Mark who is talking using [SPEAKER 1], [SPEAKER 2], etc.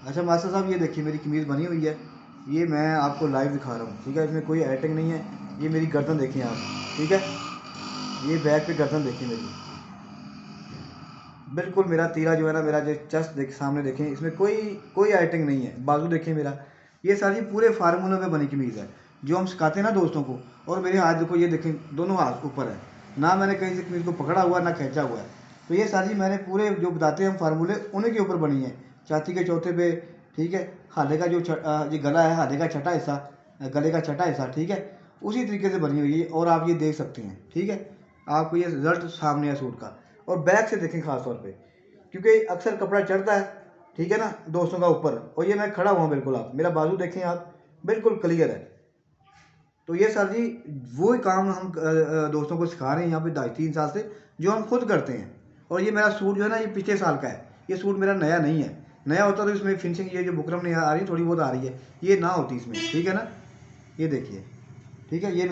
[SPEAKER 1] अच्छा मास्टर साहब, ये देखिए मेरी कमीज़ बनी हुई है, ये मैं आपको लाइव दिखा रहा हूँ, ठीक है। इसमें कोई एडिटिंग नहीं है। ये मेरी गर्दन देखिए आप, ठीक है। ये बैक पे गर्दन देखिए मेरी, बिल्कुल मेरा तीरा जो है ना, मेरा जो चेस्ट देख सामने देखें, इसमें कोई कोई एडिटिंग नहीं है। बाजू देखिए मेरा, ये सारी पूरे फार्मूलों में बनी कमीज़ है जो हम सिखाते हैं ना दोस्तों को। और मेरे हाथ देखो, ये देखें, दोनों हाथ ऊपर है, ना मैंने कहीं से कमीज़ को पकड़ा हुआ ना खींचा हुआ है। तो ये सारी मैंने पूरे जो बताते हैं हम फार्मूले, उन्हीं के ऊपर बनी है। छाती के चौथे पे, ठीक है। हाथे का जो ये गला है, हाथे का छठा हिस्सा, गले का छठा हिस्सा, ठीक है, उसी तरीके से बनी हुई है। और आप ये देख सकते हैं, ठीक है, आपको ये रिजल्ट सामने है सूट का। और बैक से देखें खास तौर पे, क्योंकि अक्सर कपड़ा चढ़ता है, ठीक है ना, दोस्तों का ऊपर, और ये मैं खड़ा हुआ हूँ बिल्कुल, आप मेरा बाजू देखें आप, बिल्कुल क्लियर है। तो ये सर जी वो ही काम हम दोस्तों को सिखा रहे हैं यहाँ पे 2.5-3 साल से, जो हम खुद करते हैं। और ये मेरा सूट जो है ना, ये पिछले साल का है। ये सूट मेरा नया नहीं है। नया होता तो इसमें फिनिशिंग ये जो बुकरम नहीं आ रही, थोड़ी बहुत आ रही है, ये ना होती इसमें, ठीक है ना। ये देखिए, ठीक है, ये